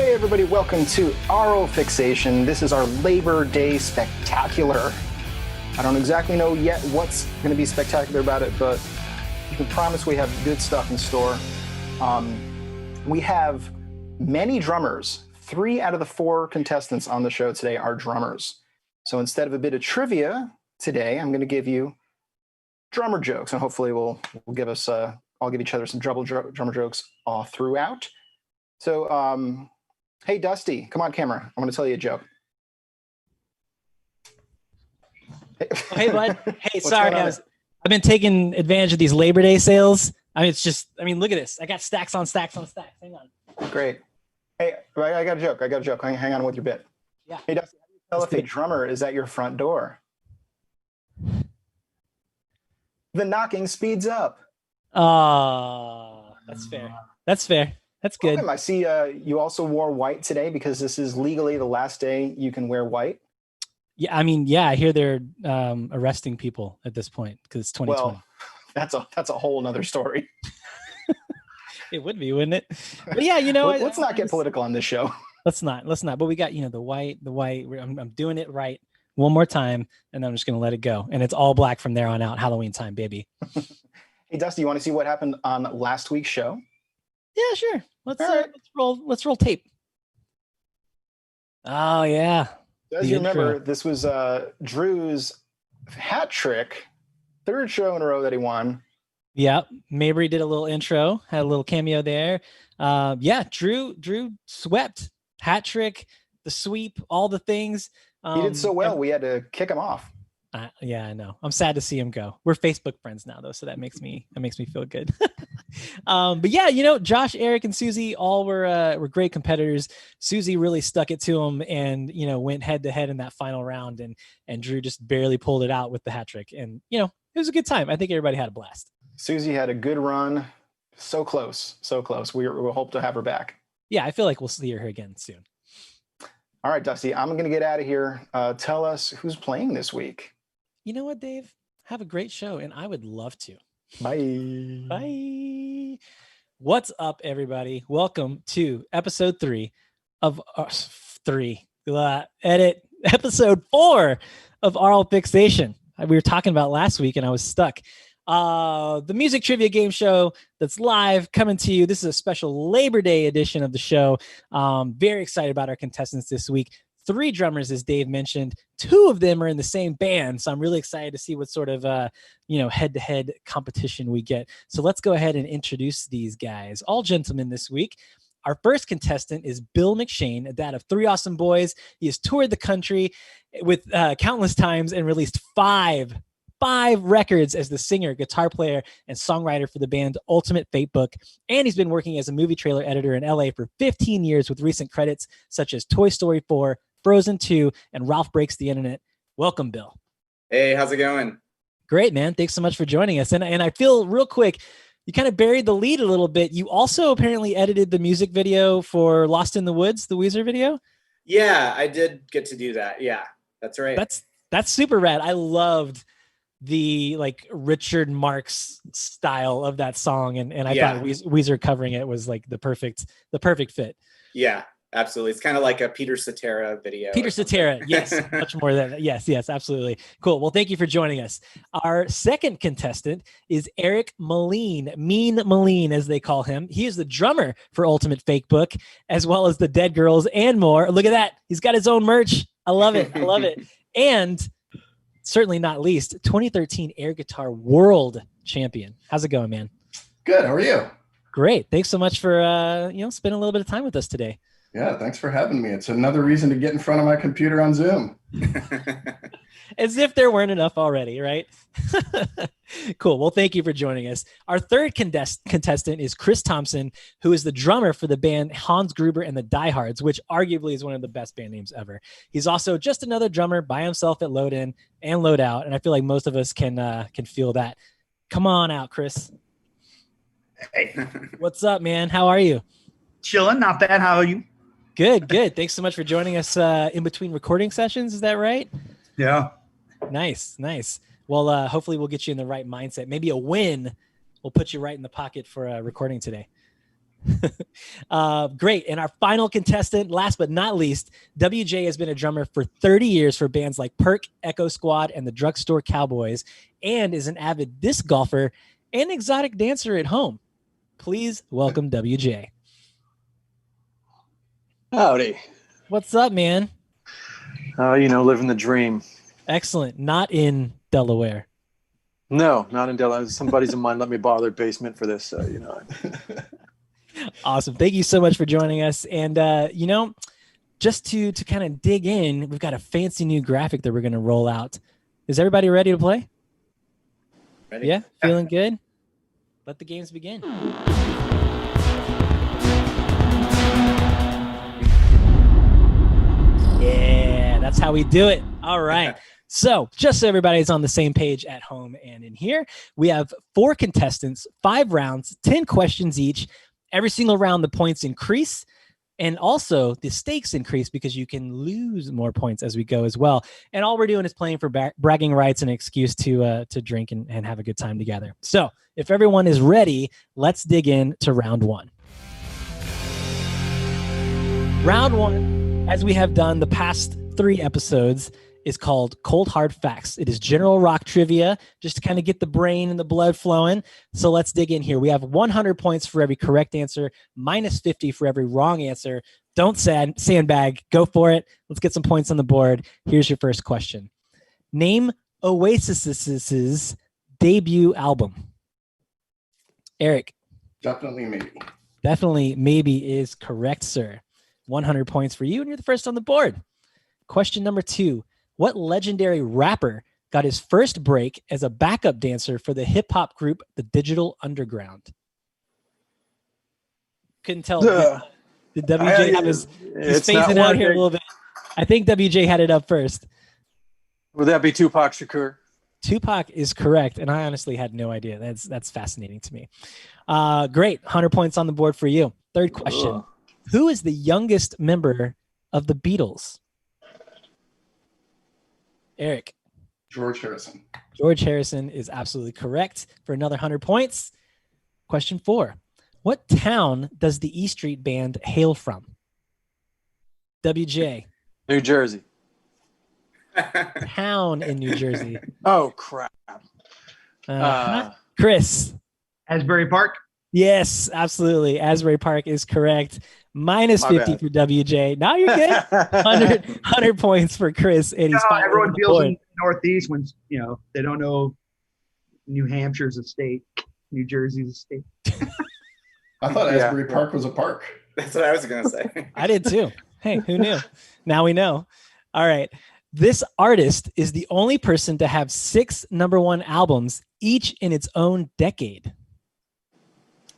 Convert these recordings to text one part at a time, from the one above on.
Hey everybody, welcome to Aural Fixation. This is our Labor Day Spectacular. I don't exactly know yet what's going to be spectacular about it, but you can promise we have good stuff in store. We have many drummers. 3 out of the 4 contestants on the show today are drummers. So instead of a bit of trivia today, I'm going to give you drummer jokes, and hopefully we'll give us I'll give each other some drummer jokes all throughout. So, hey Dusty, come on camera. I'm going to tell you a joke. Hey bud. Hey, sorry, I've been taking advantage of these Labor Day sales. I mean, look at this. I got stacks on stacks on stacks. Hang on. Great. Hey, I got a joke. Hang on with your bit. Yeah. Hey Dusty, how do you tell if a drummer is at your front door? The knocking speeds up. Oh, that's fair. That's fair. That's good. Welcome. I see you also wore white today because this is legally the last day you can wear white. Yeah, I mean, yeah, I hear they're arresting people at this point because it's 2020. Well, that's a whole nother story. It would be, wouldn't it? But yeah, you know, let's not get political on this show. Let's not. But we got, the white. I'm doing it right one more time, and I'm just gonna let it go. And it's all black from there on out. Halloween time, baby. Hey Dusty, you want to see what happened on last week's show? Yeah, sure. Let's roll tape. Oh yeah. As you remember, this was Drew's hat trick, 3rd show in a row that he won. Yeah, Mabry did a little intro, had a little cameo there. Yeah, Drew swept, hat trick, the sweep, all the things. He did so well, we had to kick him off. Yeah, I know. I'm sad to see him go. We're Facebook friends now, though, so that makes me feel good. But yeah, Josh, Eric, and Susie all were great competitors. Susie really stuck it to him, and went head to head in that final round, and Drew just barely pulled it out with the hat trick. And it was a good time. I think everybody had a blast. Susie had a good run. So close. We'll hope to have her back. Yeah, I feel like we'll see her again soon. All right, Dusty, I'm going to get out of here. Tell us who's playing this week. You know what, Dave? Have a great show, and I would love to. Bye. Bye. What's up, everybody? Welcome to episode 3 of episode 4 of Aural Fixation. We were talking about last week, and I was stuck. The music trivia game show that's live coming to you. This is a special Labor Day edition of the show. Very excited about our contestants this week. 3 drummers, as Dave mentioned. 2 of them are in the same band, so I'm really excited to see what sort of head-to-head competition we get. So let's go ahead and introduce these guys. All gentlemen this week. Our first contestant is Bill McShane, a dad of 3 awesome boys. He has toured the country with countless times and released 5 records as the singer, guitar player, and songwriter for the band Ultimate Fakebook. And he's been working as a movie trailer editor in LA for 15 years with recent credits such as Toy Story 4, Frozen 2, and Ralph Breaks the Internet. Welcome, Bill. Hey, how's it going? Great, man. Thanks so much for joining us. And I feel real quick, you kind of buried the lead a little bit. You also apparently edited the music video for Lost in the Woods, the Weezer video. Yeah, I did get to do that. Yeah, that's right. That's super rad. I loved the Richard Marx style of that song, and I thought Weezer covering it was like the perfect fit. Yeah, absolutely. It's kind of like a Peter Cetera video. Peter Cetera, yes, much more than that. Yes, absolutely. Cool. Well, thank you for joining us. Our second contestant is Eric Melin, Mean Melin, as they call him. He is the drummer for Ultimate Fakebook, as well as the Dead Girls and more. Look at that. He's got his own merch. I love it. And certainly not least, 2013 air guitar world champion. How's it going, man? Good. How are you? Great. Thanks so much for spending a little bit of time with us today. Yeah, thanks for having me. It's another reason to get in front of my computer on Zoom. As if there weren't enough already, right? Cool. Well, thank you for joining us. Our third contestant is Chris Thompson, who is the drummer for the band Hans Gruber and the Diehards, which arguably is one of the best band names ever. He's also just another drummer by himself at Load In and Load Out, and I feel like most of us can feel that. Come on out, Chris. Hey. What's up, man? How are you? Chilling. Not bad. How are you? Good. Thanks so much for joining us in between recording sessions. Is that right? Yeah. Nice. Well, hopefully we'll get you in the right mindset. Maybe a win will put you right in the pocket for recording today. Great. And our final contestant, last but not least, WJ has been a drummer for 30 years for bands like Perk, Echo Squad, and the Drugstore Cowboys, and is an avid disc golfer and exotic dancer at home. Please welcome WJ. Howdy. What's up, man? Living the dream. Excellent. Not in Delaware. No, not in Delaware. Some buddies of mine let me borrow their basement for this. Awesome. Thank you so much for joining us. And, just to kind of dig in, we've got a fancy new graphic that we're going to roll out. Is everybody ready to play? Ready? Yeah? Feeling good? Let the games begin. Yeah, that's how we do it. All right. So just so everybody's on the same page at home and in here, we have 4 contestants, 5 rounds, 10 questions each. Every single round, the points increase. And also the stakes increase because you can lose more points as we go as well. And all we're doing is playing for bragging rights and an excuse to drink and have a good time together. So if everyone is ready, let's dig in to round 1. Round 1, as we have done the past 3 episodes, is called Cold Hard Facts. It is general rock trivia, just to kind of get the brain and the blood flowing. So let's dig in here. We have 100 points for every correct answer, minus 50 for every wrong answer. Don't sandbag. Go for it. Let's get some points on the board. Here's your first question. Name Oasis's debut album. Eric. Definitely maybe. Definitely maybe is correct, sir. 100 points for you, and you're the first on the board. Question number 2. What legendary rapper got his first break as a backup dancer for the hip-hop group The Digital Underground? Couldn't tell. Did WJ have his phasing out here a little bit? I think WJ had it up first. Would that be Tupac Shakur? Tupac is correct, and I honestly had no idea. That's fascinating to me. Great. 100 points on the board for you. Third question. Who is the youngest member of the Beatles? Eric. George Harrison. George Harrison is absolutely correct for another 100 points. Question 4. What town does the E Street Band hail from? WJ. New Jersey. Town in New Jersey. Oh, crap. Chris. Asbury Park. Yes, absolutely. Asbury Park is correct. Minus 50 for WJ. Now you're good. 100 points for Chris. And he's everyone feels in the Northeast when they don't know New Hampshire's a state, New Jersey's a state. I thought Asbury Park was a park. That's what I was going to say. I did too. Hey, who knew? Now we know. All right. This artist is the only person to have 6 #1 albums, each in its own decade.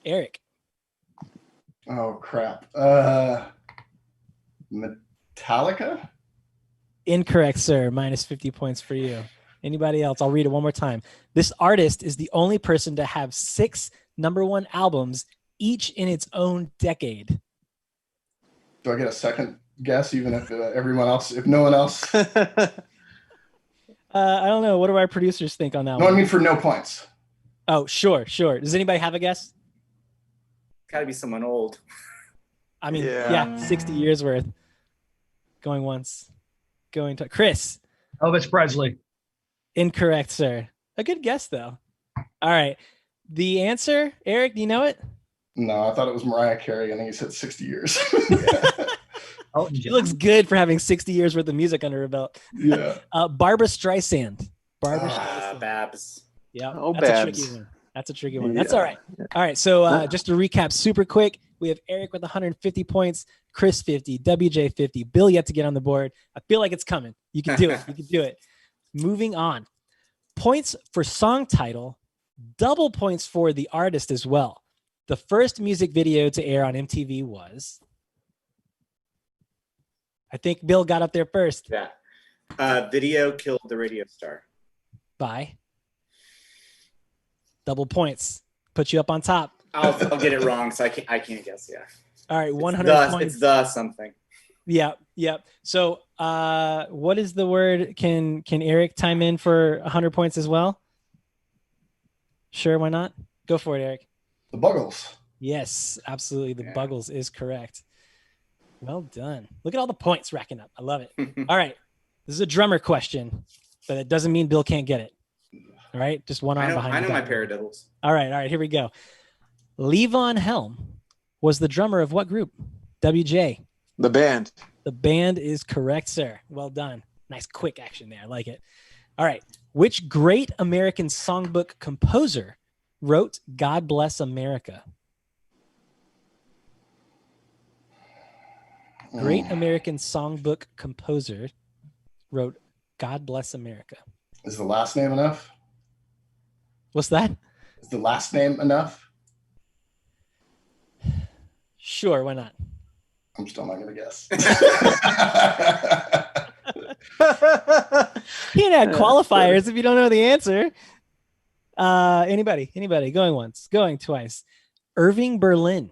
Eric. Oh, crap. Metallica? Incorrect, sir. Minus 50 points for you. Anybody else? I'll read it one more time. This artist is the only person to have 6 #1 albums, each in its own decade. Do I get a second guess, even if if no one else? I don't know. What do our producers think on that No, one? I mean for no points. Oh, sure. Does anybody have a guess? Got to be someone old. I mean, yeah, 60 years worth. Going once. Going to Chris. Elvis Presley. Incorrect, sir. A good guess, though. All right. The answer, Eric, do you know it? No, I thought it was Mariah Carey. I think he said 60 years. She looks good for having 60 years worth of music under her belt. Yeah. Barbara Streisand. Streisand. Babs. Yeah. Oh, that's Babs. a tricky one. That's a tricky one. That's all right. All right. So just to recap super quick, we have Eric with 150 points, Chris 50, WJ 50, Bill yet to get on the board. I feel like it's coming. You can do it. You can do it. Moving on. Points for song title, double points for the artist as well. The first music video to air on MTV was, I think Bill got up there first. Yeah. Video killed the radio star. By double points. Put you up on top. I'll get it wrong, so I can't guess. Yeah. All right, 100 points. It's the something. Yeah. So, what is the word? Can Eric time in for 100 points as well? Sure, why not? Go for it, Eric. The Buggles. Yes, absolutely. The Yeah. Buggles is correct. Well done. Look at all the points racking up. I love it. All right. This is a drummer question, but it doesn't mean Bill can't get it. All right. Just one arm behind I the know my back. paradiddles. All right. Here we go. Levon Helm was the drummer of what group? WJ. The band. The band is correct, sir. Well done. Nice quick action there. I like it. All right. Which great American songbook composer wrote God Bless America? Great American songbook composer wrote God Bless America. Is the last name enough? What's that? Is the last name enough? Sure, why not? I'm still not going to guess. You can't add qualifiers if you don't know the answer. Anybody? Going once, going twice. Irving Berlin.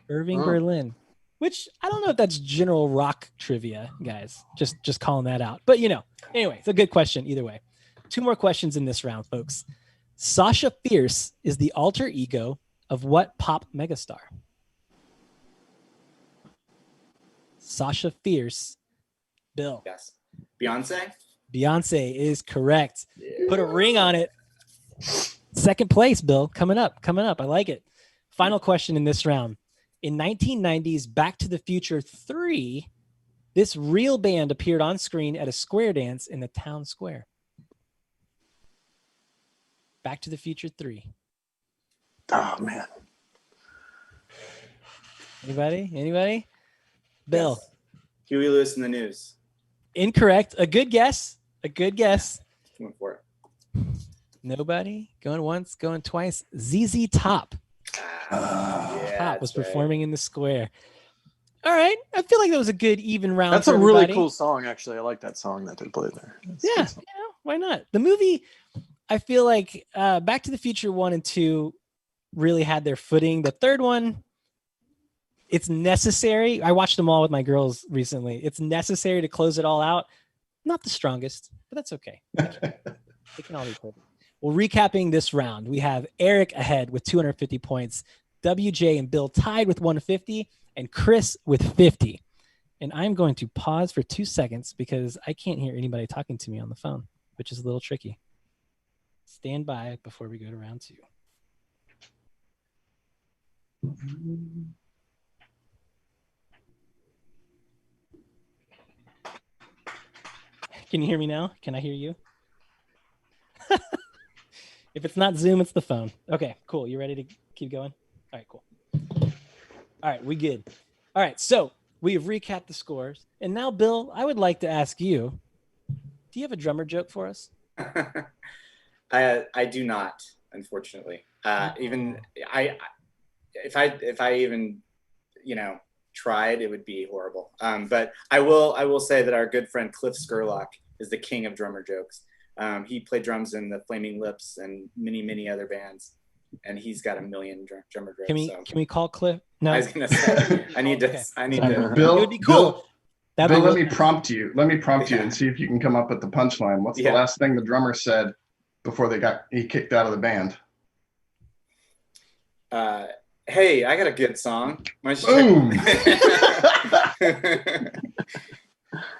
Irving Berlin. Which I don't know if that's general rock trivia, guys. Just calling that out. But anyway, it's a good question either way. 2 more questions in this round, folks. Sasha Fierce is the alter ego of what pop megastar? Sasha Fierce. Bill. Yes. Beyonce? Beyonce is correct. Put a ring on it. Second place, Bill. Coming up. I like it. Final question in this round. In 1990's Back to the Future 3, this real band appeared on screen at a square dance in the town square. Back to the Future 3. Oh, man. Anybody? Bill. Yes. Huey Lewis and the News. Incorrect. A good guess. Went for it. Nobody. Going once, going twice. ZZ Top. Yeah, Top was that's right. performing in the square. All right. I feel like that was a good even round. That's for a really everybody. cool song, actually. I like that song that they played there. Yeah, why not? The movie, I feel like Back to the Future 1 and 2 really had their footing. The third one, it's necessary. I watched them all with my girls recently. It's necessary to close it all out. Not the strongest, but that's okay. They can all be perfect. Well, recapping this round, we have Eric ahead with 250 points, WJ and Bill tied with 150, and Chris with 50. And I'm going to pause for 2 seconds because I can't hear anybody talking to me on the phone, which is a little tricky. Stand by before we go to round 2. Can you hear me now? Can I hear you? If it's not Zoom, it's the phone. Okay, cool. You ready to keep going? All right, cool. All right, we good. All right, so we have recapped the scores. And now, Bill, I would like to ask you, do you have a drummer joke for us? I do not, unfortunately. Even if I even tried, it would be horrible. But I will say that our good friend Cliff Skurlock is the king of drummer jokes. He played drums in the Flaming Lips and many other bands, and he's got a million drummer jokes. Can we call Cliff? No, I was gonna say I need to. Okay. I need to. Bill, It would be cool. Bill, That'd be let really me prompt you. And see if you can come up with the punchline. What's the Yeah. last thing the drummer said before he kicked out of the band? Hey, I got a good song. Why don't you Boom.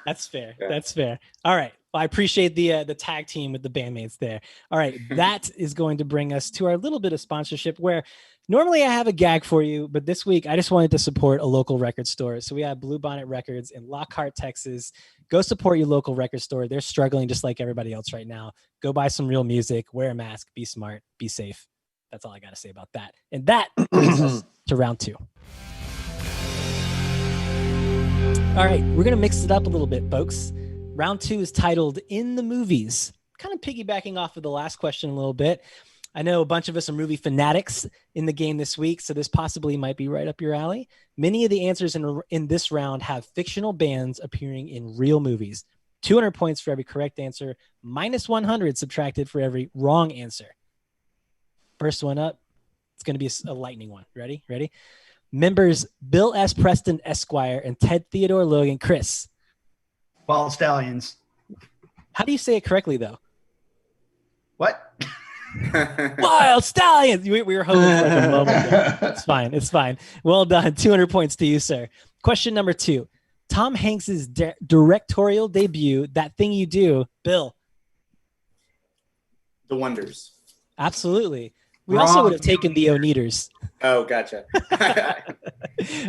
That's fair. Yeah. That's fair. All right. Well, I appreciate the tag team with the bandmates there. All right. That is going to bring us to our little bit of sponsorship where normally I have a gag for you, but this week I just wanted to support a local record store. So we have Blue Bonnet Records in Lockhart, Texas. Go support your local record store. They're struggling just like everybody else right now. Go buy some real music, wear a mask, be smart, be safe. That's all I got to say about that. And that brings us to round 2. All right, we're going to mix it up a little bit, folks. Round 2 is titled In the Movies. Kind of piggybacking off of the last question a little bit. I know a bunch of us are movie fanatics in the game this week, so this possibly might be right up your alley. Many of the answers in this round have fictional bands appearing in real movies. 200 points for every correct answer, minus 100 subtracted for every wrong answer. First one up, it's going to be a lightning one. Ready? Members Bill S. Preston, Esquire, and Ted Theodore Logan. Chris. Wild Stallions. How do you say it correctly, though? What? Wild Stallions. We were hoping for like a moment there. It's fine. It's fine. Well done. 200 points to you, sir. Question number 2. Tom Hanks's directorial debut, That Thing You Do, Bill. The Wonders. Absolutely. We also would have taken the Oneaters. Oh, gotcha.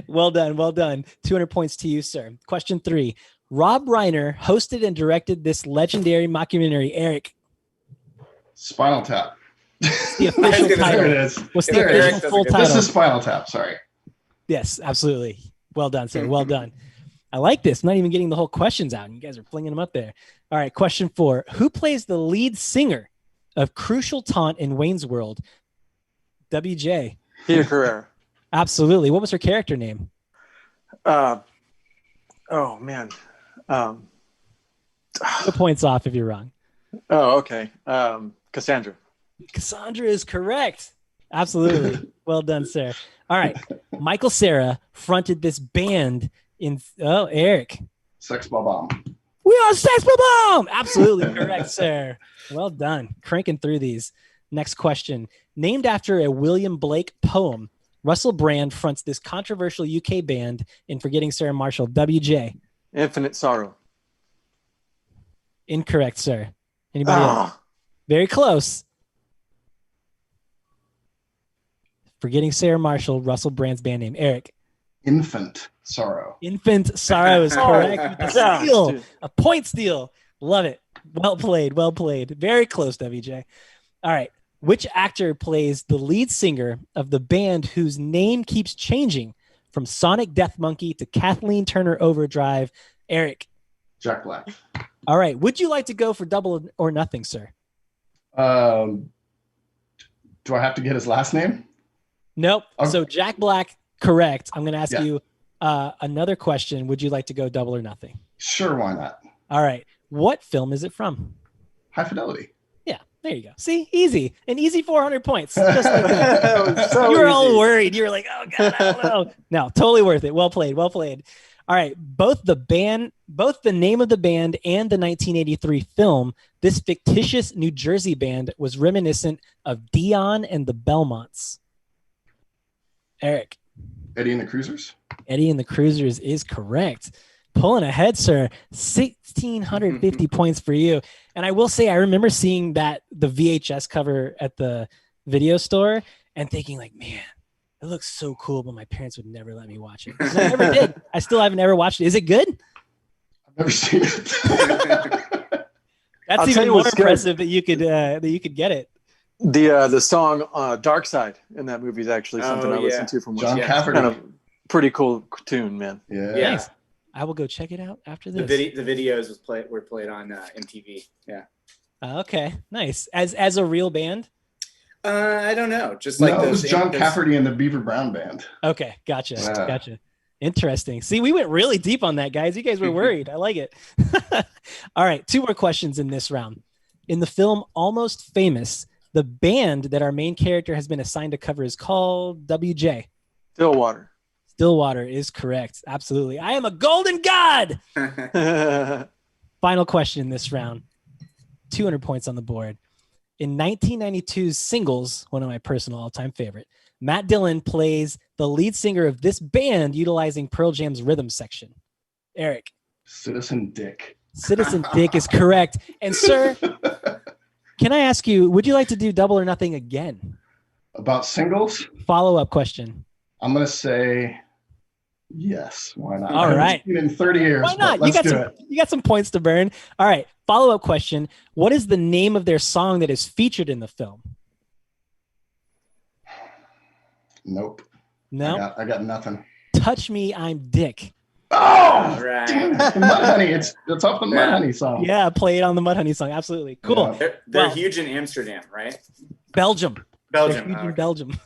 Well done. Well done. 200 points to you, sir. Question 3. Rob Reiner hosted and directed this legendary mockumentary. Eric. Spinal Tap. The official There title. There it is. What's the There it is. official full This title? This is Spinal Tap. Sorry. Yes, absolutely. Well done, sir. Well done. I like this. I'm not even getting the whole questions out. And you guys are flinging them up there. All right. Question 4. Who plays the lead singer of Crucial Taunt in Wayne's World? WJ. Peter Carrera. Absolutely. What was her character name? Oh man. No points off if you're wrong. Oh, okay. Cassandra. Cassandra is correct. Absolutely. Well done, sir. All right. Michael Cera fronted this band in Eric. Sex Bomb. We are Sex Bomb. Absolutely correct, sir. Well done. Cranking through these. Next question. Named after a William Blake poem, Russell Brand fronts this controversial UK band in Forgetting Sarah Marshall. WJ. Infinite Sorrow. Incorrect, sir. Anybody else? Very close. Forgetting Sarah Marshall, Russell Brand's band name. Eric. Infant Sorrow. Infant Sorrow is correct. With a steal. Dude. A point steal. Love it. Well played. Well played. Very close, WJ. All right. Which actor plays the lead singer of the band whose name keeps changing from Sonic Death Monkey to Kathleen Turner Overdrive? Eric. Jack Black. All right. Would you like to go for double or nothing, sir? Do I have to get his last name? Nope. Okay. So Jack Black, correct. I'm going to ask Yeah. you another question. Would you like to go double or nothing? Sure, why not? All right. What film is it from? High Fidelity. Yeah, there you go. See, easy. An easy 400 points. Just like that. That was so You were easy. all worried. You were like, oh, God, I don't know. No, totally worth it. Well played. Well played. All right. Both the name of the band and the 1983 film, this fictitious New Jersey band was reminiscent of Dion and the Belmonts. Eric. Eddie and the Cruisers. Eddie and the Cruisers is correct. Pulling ahead, sir. 1,650 points for you. And I will say, I remember seeing the VHS cover at the video store and thinking like, man, it looks so cool, but my parents would never let me watch it. I never did. I still haven't ever watched it. Is it good? I've never seen it. That's I'll tell even you more what's good. impressive that you could get it. The song Dark Side in that movie is actually something I listened to from John Yeah. Cafferty. kind of pretty cool tune, man. Yeah. Yeah. Nice. I will go check it out after The this. videos were played on MTV. Yeah. Okay, nice. As a real band? I don't know. Just like No, it was those John those- Cafferty and the Beaver Brown Band. Okay, gotcha. Yeah. Gotcha. Interesting. See, we went really deep on that, guys. You guys were worried. I like it. All right, 2 more questions in this round. In the film Almost Famous, the band that our main character has been assigned to cover is called WJ. Stillwater. Stillwater is correct. Absolutely. I am a golden god. Final question in this round. 200 points on the board. In 1992's Singles, one of my personal all-time favorite, Matt Dillon plays the lead singer of this band utilizing Pearl Jam's rhythm section. Eric. Citizen Dick. Citizen Dick is correct. And sir, can I ask you, would you like to do double or nothing again? About singles, Follow-up question. I'm going to say yes. Why not? All I haven't right. seen it in 30 years. Why not? But let's do it. You got some points to burn. All right. Follow-up question. What is the name of their song that is featured in the film? Nope. No. I got nothing. Touch Me, I'm Dick. Oh, Right. damn it. The Mudhoney. It's off the Mudhoney song. Yeah, play it on the Mudhoney song. Absolutely. Cool. Yeah. They're Well- huge in Amsterdam, right? Belgium. Belgium. They're huge in Oh, Belgium.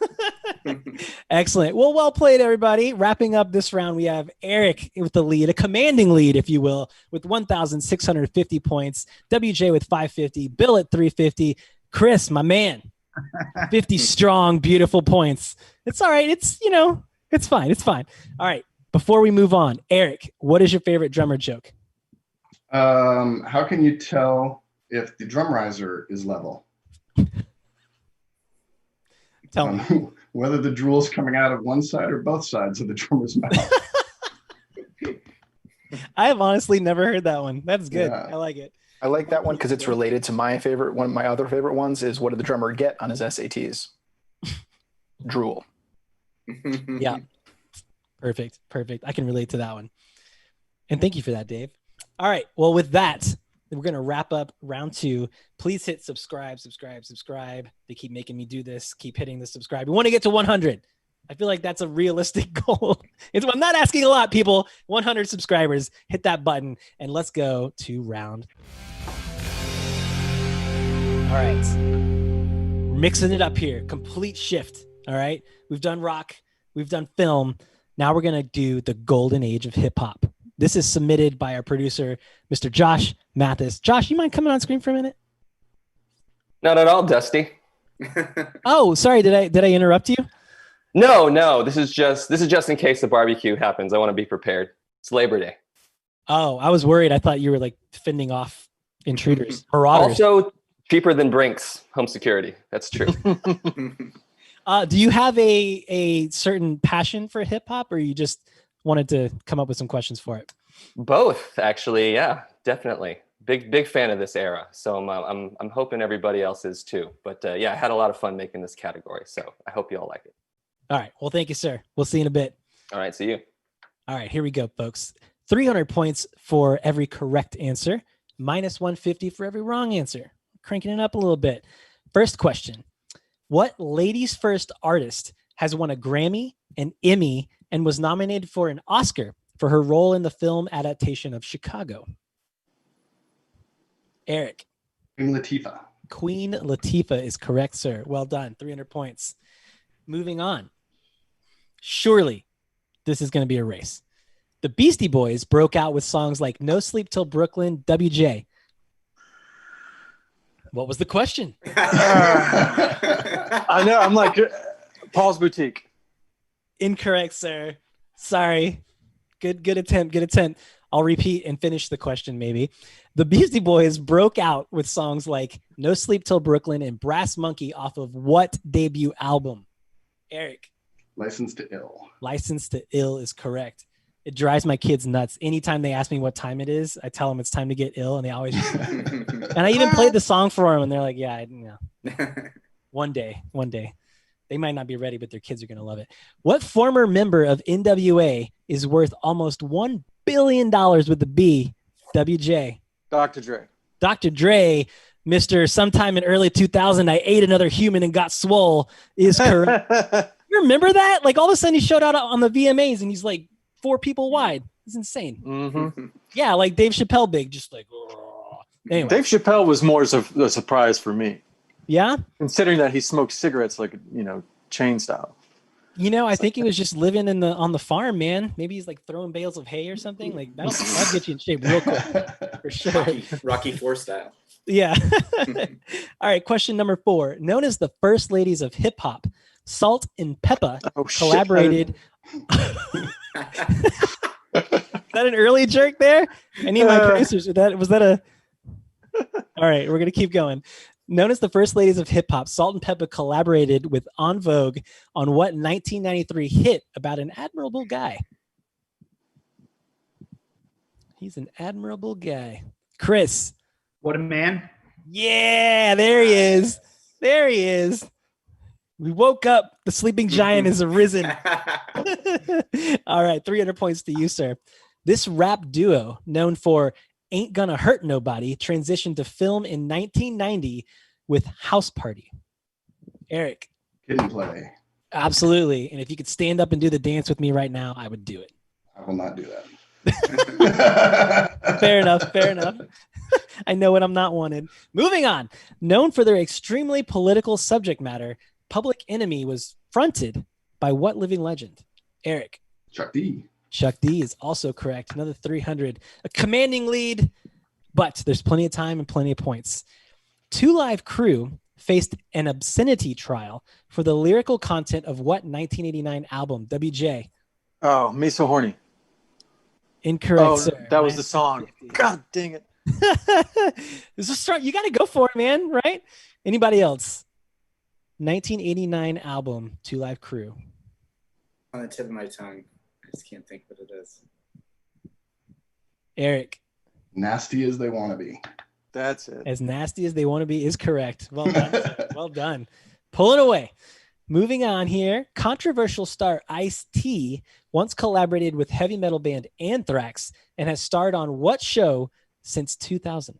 Excellent. Well played, everybody. Wrapping up this round, we have Eric with the lead, a commanding lead, if you will, with 1,650 points. WJ with 550. Bill at 350. Chris, my man, 50 strong, beautiful points. It's all right. It's fine. It's fine. All right. Before we move on, Eric, what is your favorite drummer joke? How can you tell if the drum riser is level? Tell me. Whether the drool's coming out of one side or both sides of the drummer's mouth. I have honestly never heard that one. That's good. Yeah. I like it. I like that one because it's related to my favorite. One of my other favorite ones is, what did the drummer get on his SATs? Drool. Yeah. Perfect. I can relate to that one. And thank you for that, Dave. All right. Well, with that, we're going to wrap up round 2. Please hit subscribe. They keep making me do this. Keep hitting the subscribe. We want to get to 100. I feel like that's a realistic goal. I'm not asking a lot, people. 100 subscribers. Hit that button, and let's go to round. All right. We're mixing it up here. Complete shift. All right. We've done rock. We've done film. Now we're going to do the golden age of hip hop. This is submitted by our producer, Mr. Josh Mathis. Josh, you mind coming on screen for a minute? Not at all, Dusty. Oh, sorry. Did I interrupt you? No. This is just in case the barbecue happens. I want to be prepared. It's Labor Day. Oh, I was worried. I thought you were like fending off intruders, marauders. Also cheaper than Brink's home security. That's true. Do you have a certain passion for hip hop, or you just wanted to come up with some questions for it? Both, actually. Yeah, definitely. Big fan of this era. So I'm hoping everybody else is too. But yeah, I had a lot of fun making this category. So I hope you all like it. All right. Well, thank you, sir. We'll see you in a bit. All right. See you. All right. Here we go, folks. 300 points for every correct answer, minus 150 for every wrong answer. Cranking it up a little bit. First question. What ladies' first artist has won a Grammy, an Emmy, and was nominated for an Oscar for her role in the film adaptation of Chicago? Eric. Queen Latifah is correct, sir. Well done. 300 points. Moving on. Surely this is going to be a race. The Beastie Boys broke out with songs like No Sleep Till Brooklyn, WJ. What was the question? I know. I'm like, Paul's Boutique. Incorrect, sir. Sorry. Good attempt. I'll repeat and finish the question maybe. The Beastie Boys broke out with songs like No Sleep Till Brooklyn and Brass Monkey off of what debut album? Eric. License to Ill. License to Ill is correct. It drives my kids nuts. Anytime they ask me what time it is, I tell them it's time to get ill, and they always and I even played the song for them, and they're like, yeah, one day. They might not be ready, but their kids are going to love it. What former member of NWA is worth almost $1 billion with the B? WJ. Dr. Dre. Dr. Dre, Mr. Sometime in early 2000, I ate another human and got swole, is correct. You remember that? Like all of a sudden he showed out on the VMAs and he's like 4 people wide. It's insane. Mm-hmm. Yeah, like Dave Chappelle big, just like, anyway. Dave Chappelle was more a surprise for me. Yeah? Considering that he smoked cigarettes like, chain style. I think he was just living on the farm, man. Maybe he's like throwing bales of hay or something. Like that'll get you in shape real quick, for sure. Rocky IV style. Yeah. All right. Question number 4. Known as the first ladies of hip hop, Salt and Peppa collaborated. Is that an early jerk there? I need my producers. Was that a? All right, we're gonna keep going. Known as the first ladies of hip hop, Salt and Peppa collaborated with En Vogue on what 1993 hit about an admirable guy? He's an admirable guy. Chris. What a man. Yeah, there he is. There he is. We woke up. The sleeping giant has arisen. All right, 300 points to you, sir. This rap duo, known for Ain't Gonna Hurt Nobody, transitioned to film in 1990 with House Party. Eric. Kid and Play. Absolutely. And if you could stand up and do the dance with me right now, I would do it. I will not do that. Fair enough. I know when I'm not wanted. Moving on. Known for their extremely political subject matter, Public Enemy was fronted by what living legend? Eric. Chuck D. Chuck D is also correct. Another 300. A commanding lead, but there's plenty of time and plenty of points. 2 Live Crew faced an obscenity trial for the lyrical content of what 1989 album? WJ. Oh, Me So Horny. Incorrect, sir. That was the song. God dang it. This is strong. You got to go for it, man, right? Anybody else? 1989 album, Two Live Crew? On the tip of my tongue. I just can't think what it is. Eric. Nasty as They Want to Be. That's it. As Nasty as They Want to Be is correct. Well done. Sir. Well done. Pull it away. Moving on here. Controversial star Ice-T once collaborated with heavy metal band Anthrax and has starred on what show since 2000?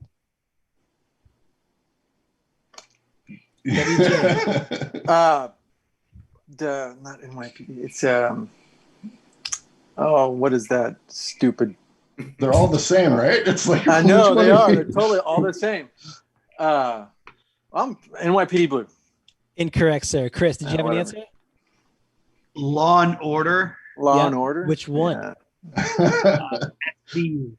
WJ. Not NYPD. It's what is that stupid? They're all the same, right? It's like I know which they one are. is They're totally all the same. I'm NYPD Blue. Incorrect, sir. Chris, did you have an Whatever. answer? Law and Order. Law Yeah. and Order. Which one? Yeah. The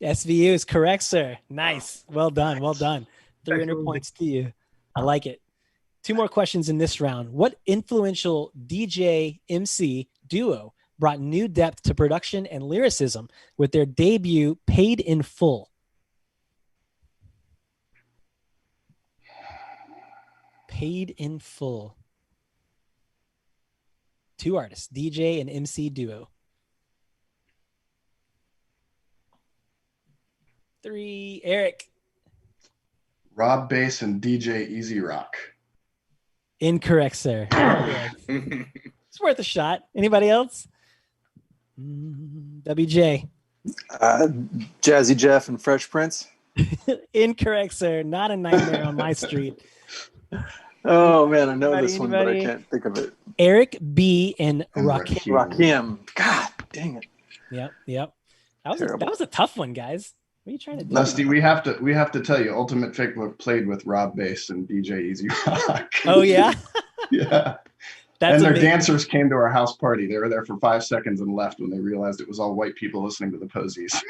SVU is correct, sir. Nice. Well done. Well done. 300 points to you. I like it. 2 more questions in this round. What influential DJ MC duo brought new depth to production and lyricism with their debut Paid in Full? Paid in Full. 2 artists, DJ and MC duo. 3, Eric. Rob Bass and DJ Easy Rock. Incorrect, sir. It's worth a shot. Anybody else? WJ. Jazzy Jeff and Fresh Prince. Incorrect, sir. Not a Nightmare on My Street. Oh man, I know Anybody, this one, but I anybody? can't think of it. Eric B. and And Rakim. Rakim. God dang it. Yep. That Terrible. was a tough one, guys. What are you trying to do? Dusty, we have to tell you, Ultimate Fakebook played with Rob Bass and DJ Easy Rock. Oh yeah, Yeah. that's And their amazing. dancers came to our house party. They were there for 5 seconds and left when they realized it was all white people listening to the Posies.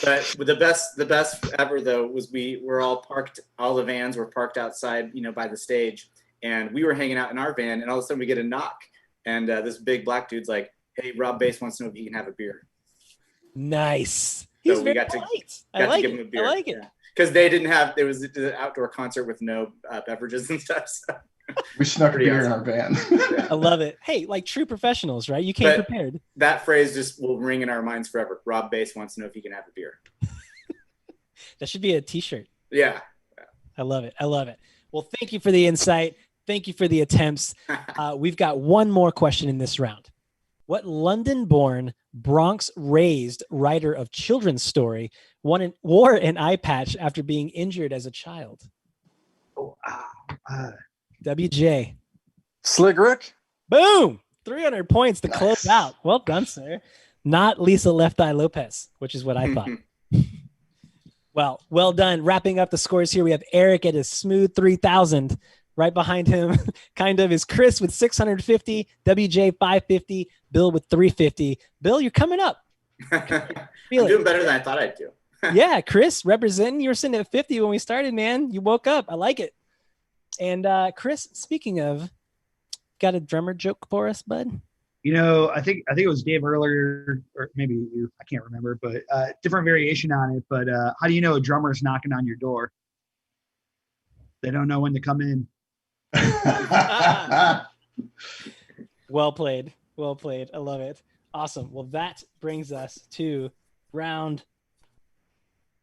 But the best ever though was we were all parked. All the vans were parked outside, by the stage, and we were hanging out in our van. And all of a sudden we get a knock, and this big black dude's like, "Hey, Rob Bass wants to know if he can have a beer." Nice. So He's we very got to- polite. I Got like to give him a it. beer. I like it. Because they didn't have. There was an outdoor concert with no beverages and stuff. So. We snuck a Pretty beer in our van. I love it. Hey, like true professionals, right? You came But- prepared. That phrase just will ring in our minds forever. Rob Bass wants to know if he can have a beer. That should be a T-shirt. Yeah. I love it. I love it. Well, thank you for the insight. Thank you for the attempts. We've got one more question in this round. What London-born, Bronx-raised writer of children's story wore an eye patch after being injured as a child? WJ. Slick Rick. Boom! 300 points to close Nice. out. Well done, sir. Not Lisa Left Eye Lopez, which is what I thought. Well done. Wrapping up the scores here, we have Eric at a smooth 3,000. Right behind him, kind of, is Chris with 650, WJ 550, Bill with 350. Bill, you're coming up. I'm Feel doing it. better than I thought I'd do. Yeah, Chris, representing. You were sitting at 50 when we started, man. You woke up. I like it. And Chris, speaking of, got a drummer joke for us, bud? I think it was Dave earlier, or maybe you. I can't remember, but different variation on it. But how do you know a drummer's knocking on your door? They don't know when to come in. Well played. Well played. I love it. Awesome. Well, that brings us to round.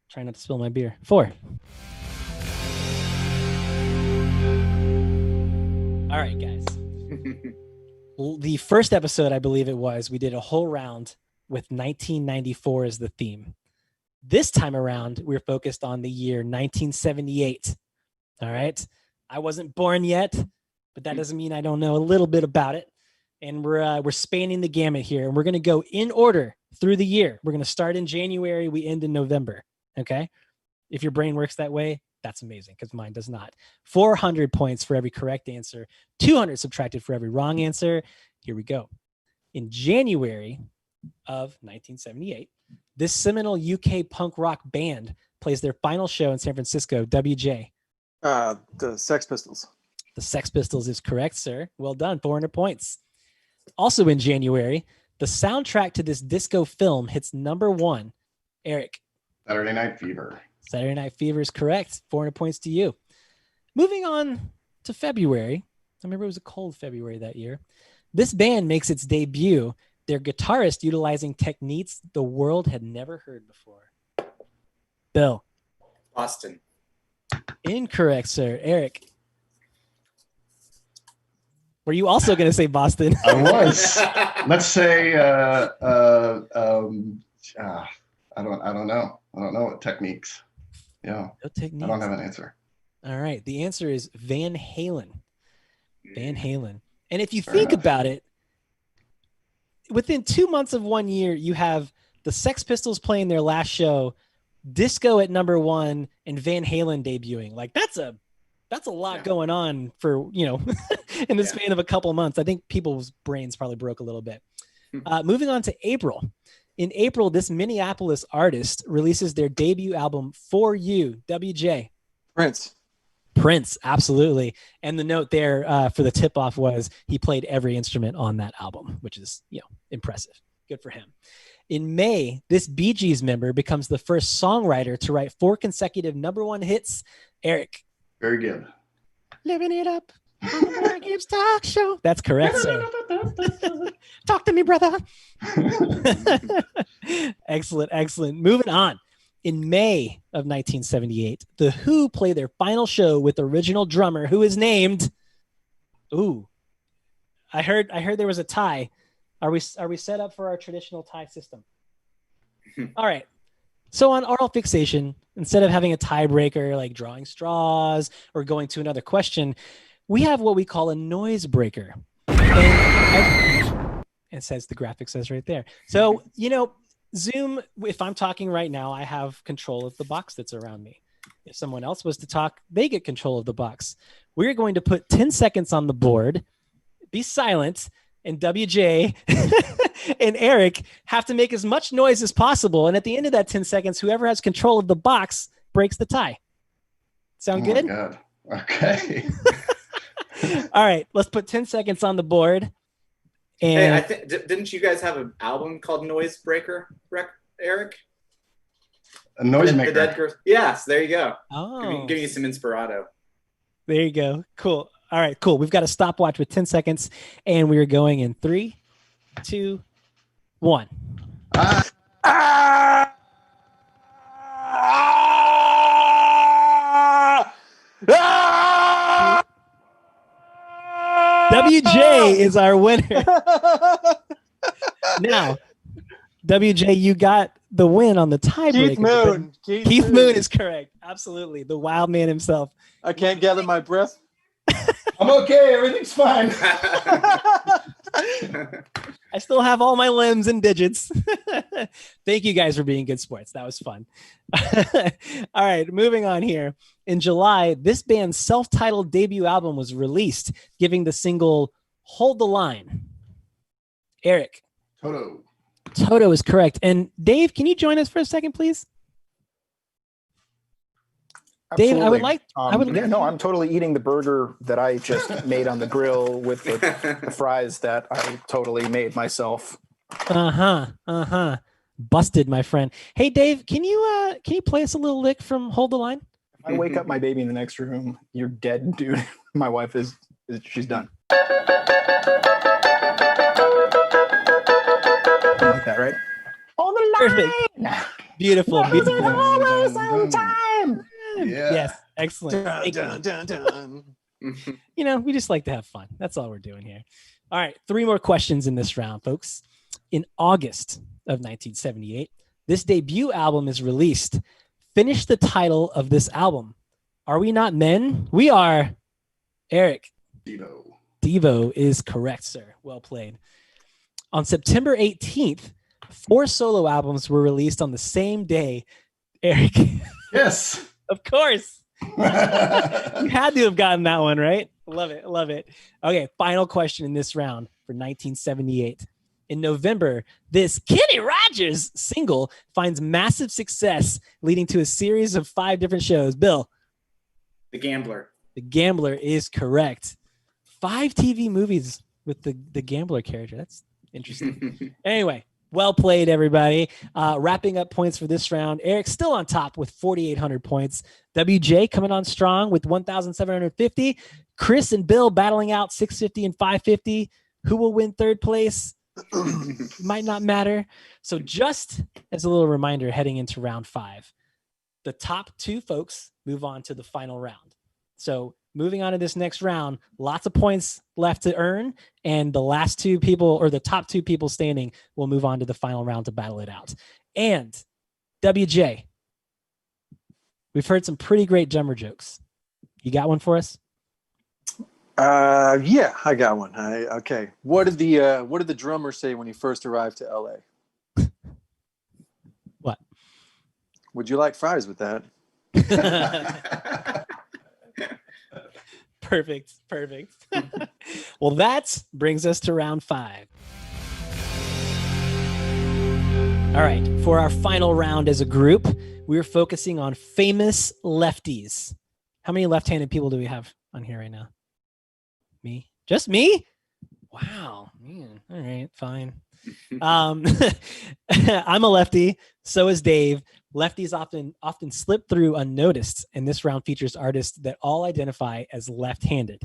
Try not to spill my beer. 4. All right, guys. The first episode, I believe it was, we did a whole round with 1994 as the theme. This time around, we're focused on the year 1978. All right. I wasn't born yet, but that doesn't mean I don't know a little bit about it. And we're spanning the gamut here, and we're going to go in order through the year. We're going to start in January. We end in November. Okay. If your brain works that way, that's amazing, because mine does not. 400 points for every correct answer, 200 subtracted for every wrong answer. Here we go. In January of 1978, this seminal UK punk rock band plays their final show in San Francisco. WJ. The Sex Pistols. The Sex Pistols is correct, sir. Well done. 400 points. Also in January, the soundtrack to this disco film hits #1. Eric. Saturday Night Fever. Saturday Night Fever is correct. 400 points to you. Moving on to February. I remember it was a cold February that year. This band makes its debut, their guitarist utilizing techniques the world had never heard before. Bill. Boston. Incorrect, sir. Eric. Were you also going to say Boston? I was. Let's say I don't know. I don't know what techniques. Yeah. No techniques. I don't have an answer. All right. The answer is Van Halen. Van Halen. And if you Fair think enough. about it, within 2 months of 1 year, you have the Sex Pistols playing their last show, Disco at number 1, and Van Halen debuting. Like that's a lot going on for, in the span of a couple months. I think people's brains probably broke a little bit. Moving on to April. In April, this Minneapolis artist releases their debut album, For You, WJ. Prince, absolutely. And the note there for the tip-off was he played every instrument on that album, which is, impressive. Good for him. In May, this Bee Gees member becomes the first songwriter to write 4 consecutive number 1 hits. Eric. Very good. Living it up on the Mark Gibbs talk show. That's correct, sir. Talk to me, brother. Excellent. Moving on. In May of 1978, The Who play their final show with original drummer who is named. Ooh, I heard there was a tie. Are we set up for our traditional tie system? All right. So on Aural Fixation, instead of having a tiebreaker like drawing straws or going to another question, we have what we call a noise breaker. And it says, the graphic says right there. So, Zoom, if I'm talking right now, I have control of the box that's around me. If someone else was to talk, they get control of the box. We're going to put 10 seconds on the board, be silent, and WJ and Eric have to make as much noise as possible. And at the end of that 10 seconds, whoever has control of the box breaks the tie. Sound good? My God. Okay. All right, let's put 10 seconds on the board. And Hey, didn't you guys have an album called Noise Breaker, Eric? A noise The maker. Dead Girls. Yes, there you go. oh, Giving you some inspirato. there you go. Cool. All right, cool. We've got a stopwatch with 10 seconds, and we are going in 3, 2, 1. WJ is our winner. Now, WJ, you got the win on the tiebreaker. Keith Moon is correct. Absolutely. The wild man himself. I can't gather my breath. I'm okay. Everything's fine. I still have all my limbs and digits. Thank you guys for being good sports. That was fun. All right, moving on here. In July, this band's self-titled debut album was released, giving the single Hold the Line. Eric. Toto is correct. And Dave, can you join us for a second, please? Absolutely. Dave, I would yeah, no, I'm totally eating the burger that I just made on the grill with the fries that I totally made myself. Busted, my friend. Hey, Dave, can you play us a little lick from Hold the Line? If I wake up my baby in the next room, you're dead, dude. My wife she's done. Like that, right? Hold the line. Perfect. Beautiful. Always on time. Yeah. Yes, excellent. Thank you. Dun, dun. We just like to have fun. That's all we're doing here. All right, 3 more questions in this round, folks. In August of 1978, this debut album is released. Finish the title of this album. Are We Not Men? We are. Eric. Devo is correct, sir. Well played. On September 18th, 4 solo albums were released on the same day. Eric. Yes. Of course. You had to have gotten that one, right? Love it. Okay, final question in this round for 1978. In November, this Kenny Rogers single finds massive success, leading to a series of 5 different shows. Bill. The Gambler. The Gambler is correct. 5 TV movies with the Gambler character. That's interesting. Anyway, Well played, everybody. Wrapping up points for this round. Eric still on top with 4,800 points. WJ coming on strong with 1,750. Chris and Bill battling out 650 and 550. Who will win third place? Might not matter. So just as a little reminder, heading into round 5, the top 2 folks move on to the final round. So moving on to this next round, lots of points left to earn, and the last 2 people, or the top 2 people standing, will move on to the final round to battle it out. And WJ, we've heard some pretty great drummer jokes. You got one for us? Yeah, I got one. Okay. What did the drummer say when he first arrived to LA? What? Would you like fries with that? Perfect. Well, that brings us to round 5. All right, for our final round as a group, we're focusing on famous lefties. How many left-handed people do we have on here right now? Me? Just me? Wow, man. All right, fine. I'm a lefty. So is Dave. Lefties often slip through unnoticed, and this round features artists that all identify as left-handed.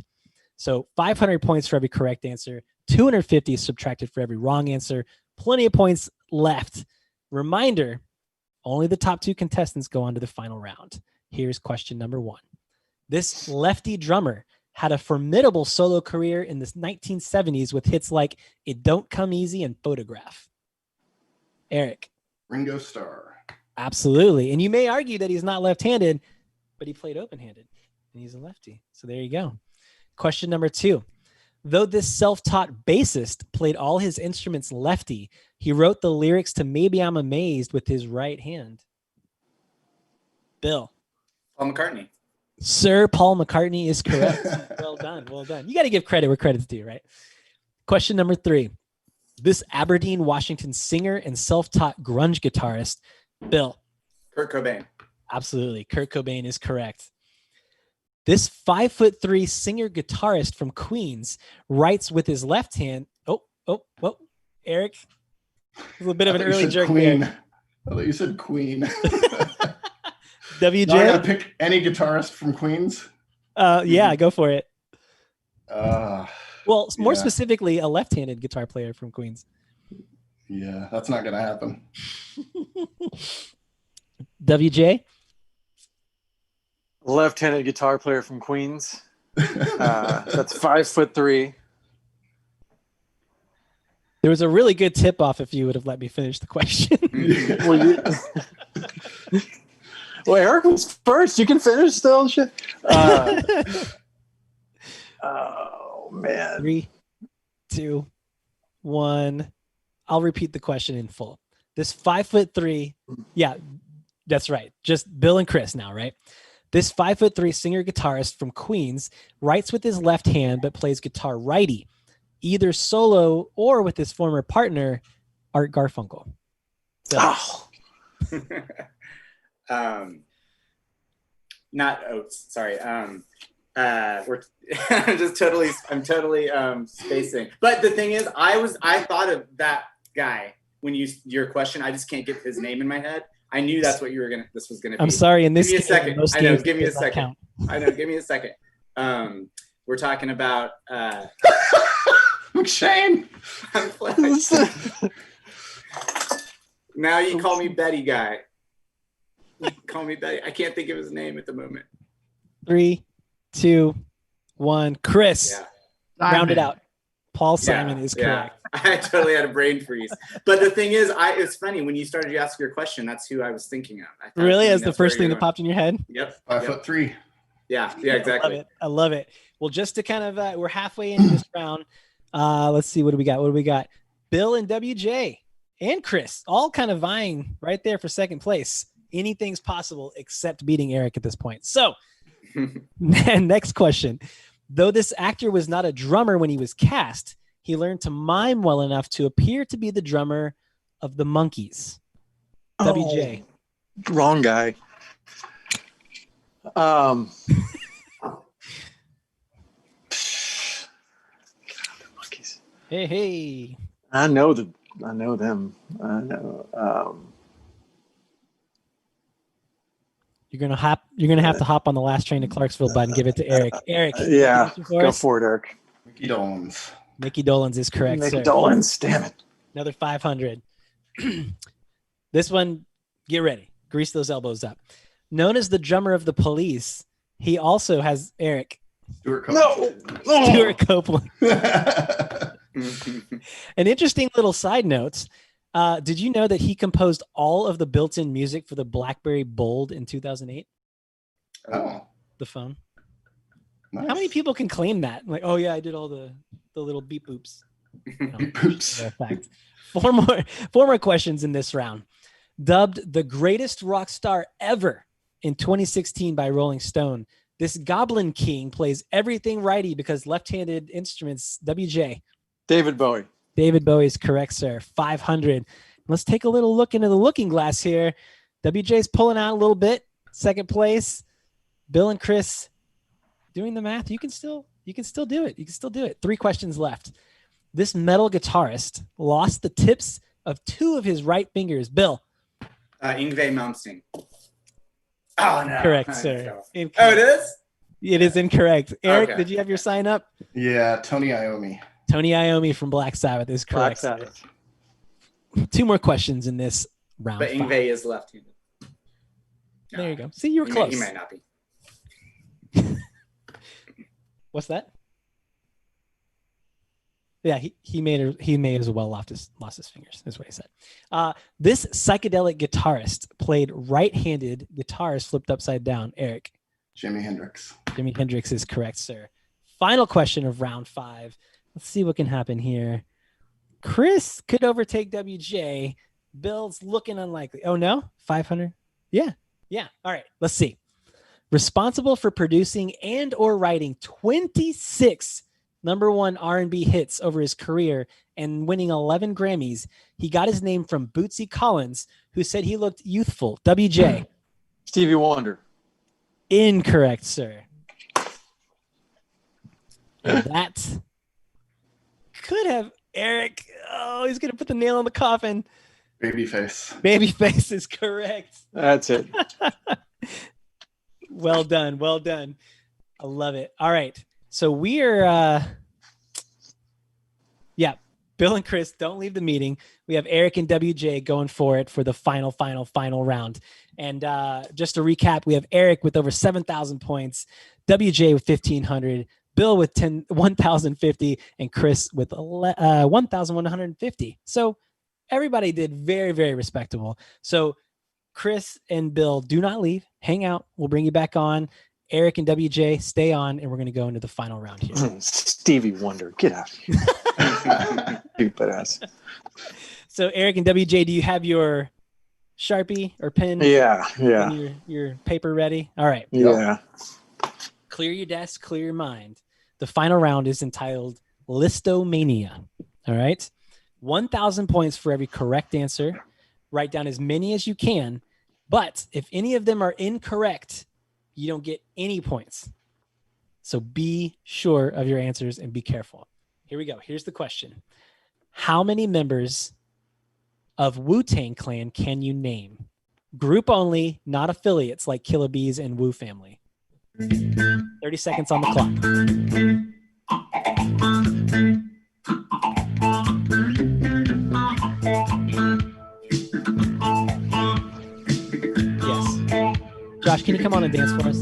So 500 points for every correct answer, 250 subtracted for every wrong answer, plenty of points left. Reminder, only the top 2 contestants go on to the final round. Here's question number 1. This lefty drummer had a formidable solo career in the 1970s with hits like It Don't Come Easy and Photograph. Eric. Ringo Starr. Absolutely. And you may argue that he's not left-handed, but he played open-handed, and he's a lefty. So there you go. Question number 2. Though this self-taught bassist played all his instruments lefty, he wrote the lyrics to Maybe I'm Amazed with his right hand. Bill. Paul McCartney. Sir Paul McCartney is correct. Well done. You got to give credit where credit's due, right? Question number 3. This Aberdeen, Washington singer and self-taught grunge guitarist, Bill. Kurt Cobain. Absolutely. Kurt Cobain is correct. This 5'3" singer guitarist from Queens writes with his left hand. Oh, Eric. A little bit of an early jerk Queen. there. I thought you said Queen. WJ. Now I gotta pick any guitarist from Queens. Yeah, go for it. Well, more yeah. specifically, a left-handed guitar player from Queens. Yeah, that's not gonna happen. WJ. Left-handed guitar player from Queens. That's 5'3". There was a really good tip-off if you would have let me finish the question. Well, Eric was first. You can finish still. Shit. Oh, man. 3, 2, 1. I'll repeat the question in full. This 5'3", yeah, that's right. Just Bill and Chris now, right? This 5'3" singer guitarist from Queens writes with his left hand but plays guitar righty, either solo or with his former partner, Art Garfunkel. So, Not Oates. Sorry. We're I'm totally spacing. But the thing is, I thought of that guy when your question. I just can't get his name in my head. I knew that's what this was gonna be. I'm sorry. In this, give me a second. I know. Give me a second. Count. I know. Give me a second. We're talking about McShane. Now you call me Betty guy. Call me Betty. I can't think of his name at the moment. 3, 2, 1. Chris. Yeah. Round it out. Paul Simon is correct. I totally had a brain freeze. But the thing is, it's funny when you started to ask your question. That's who I was thinking of. Really, as the first thing that popped in your head? Yep. 5'3". Yeah, exactly. I love it. Well, just to kind of, we're halfway into this round. Let's see, what do we got? Bill and WJ and Chris all kind of vying right there for second place. Anything's possible except beating Eric at this point. So, next question. Though this actor was not a drummer when he was cast, he learned to mime well enough to appear to be the drummer of the Monkees. WJ. Wrong guy. God, the Monkees. Hey. I know the I know them. I know. You're gonna have to hop on the last train to Clarksville, bud, and give it to Eric. Eric, Yeah, for go us? for it, Eric. Mickey Dolenz. Mickey Dolenz is correct, Mickey sir. Dolenz, damn it. Another 500. This one, get ready. Grease those elbows up. Known as the drummer of the Police, he also has Eric. Stuart Copeland. No. Stuart Copeland. An interesting little side note. Did you know that he composed all of the built-in music for the BlackBerry Bold in 2008? Oh, The phone. nice. How many people can claim that? Like, oh yeah, I did all the little beep boops. No, Beep boops. no fact. Four more questions in this round. Dubbed the greatest rock star ever in 2016 by Rolling Stone, this Goblin King plays everything righty because left-handed instruments. WJ. David Bowie. David Bowie is correct, sir. 500. Let's take a little look into the looking glass here. WJ's pulling out a little bit. Second place. Bill and Chris doing the math. You can still do it. You can still do it. 3 questions left. This metal guitarist lost the tips of 2 of his right fingers. Bill. Yngwie Malmsteen. Oh, no. Correct, sir. Oh, it is? It is incorrect. Eric, Okay. did you have your sign up? Yeah, Tony Iommi. Tony Iommi from Black Sabbath is Black correct. Sabbath. 2 more questions in this round. But 5. Yngwie is left-handed. There you go. See, you were close. He might not be. What's that? Yeah, he may as well lost his fingers, is what he said. This psychedelic guitarist played right-handed guitars flipped upside down. Eric. Jimi Hendrix. Jimi Hendrix is correct, sir. Final question of round 5. Let's see what can happen here. Chris could overtake WJ. Bill's looking unlikely. Oh no, 500. Yeah. All right. Let's see. Responsible for producing and or writing 26 number 1 R&B hits over his career and winning 11 Grammys. He got his name from Bootsy Collins, who said he looked youthful. WJ. Stevie Wonder. Incorrect, sir. And that could have Eric. Oh, he's going to put the nail in the coffin. Babyface. Babyface is correct. That's it. Well done. I love it. All right. So we are, Bill and Chris, don't leave the meeting. We have Eric and WJ going for it for the final round. And just to recap, we have Eric with over 7,000 points, WJ with 1,500, Bill with 1,050, and Chris with 1,150. So everybody did very, very respectable. So Chris and Bill, do not leave. Hang out. We'll bring you back on. Eric and WJ, stay on, and we're going to go into the final round here. Stevie Wonder. Get out of here. Stupid ass. So Eric and WJ, do you have your Sharpie or pen? Yeah. And your paper ready? All right. Yeah. Clear your desk, clear your mind. The final round is entitled Listomania. All right. 1,000 points for every correct answer. Write down as many as you can. But if any of them are incorrect, you don't get any points. So be sure of your answers and be careful. Here we go. Here's the question. How many members of Wu-Tang Clan can you name? Group only, not affiliates like Killa Bees and Wu Family. 30 seconds on the clock. Yes. Josh, can you come on and dance for us?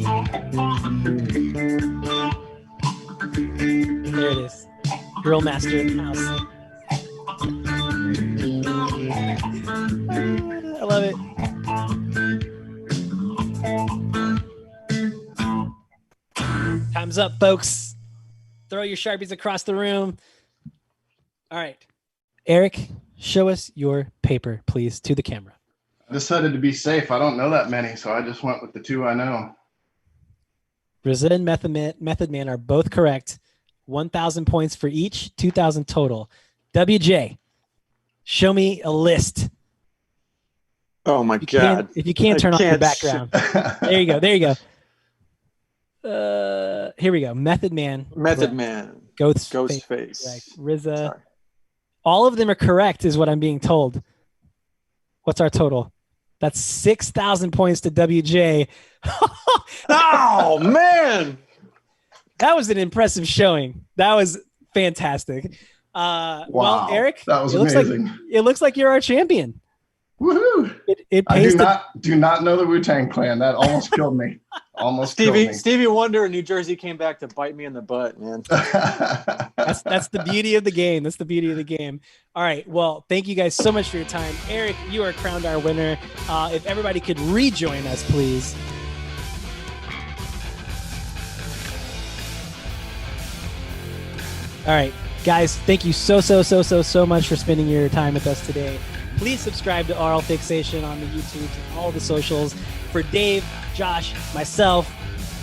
There it is. Grill master in the house. I love it. Time's up, folks. Throw your Sharpies across the room. All right. Eric, show us your paper, please, to the camera. I decided to be safe. I don't know that many, so I just went with the 2 I know. Brazil and Method Man are both correct. 1,000 points for each, 2,000 total. WJ, show me a list. Oh my God. If you can't turn off the background. There you go. Here we go. Method Man. Method Man. Ghostface. Ghostface. Correct. RZA. Sorry. All of them are correct, is what I'm being told. What's our total? That's 6,000 points to WJ. Oh man. That was an impressive showing. That was fantastic. Well, Eric, that was amazing. It looks like you're our champion. Woohoo! It I pays do not know the Wu-Tang Clan. That almost killed me. Almost killed me. Stevie Wonder in New Jersey came back to bite me in the butt, man. That's the beauty of the game. That's the beauty of the game. All right. Well, thank you guys so much for your time. Eric, you are crowned our winner. If everybody could rejoin us, please. All right, guys, thank you so much for spending your time with us today. Please subscribe to Aural Fixation on the YouTubes and all the socials. For Dave, Josh, myself,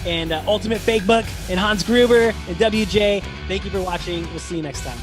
and Ultimate Fakebook, and Hans Gruber, and WJ, thank you for watching. We'll see you next time.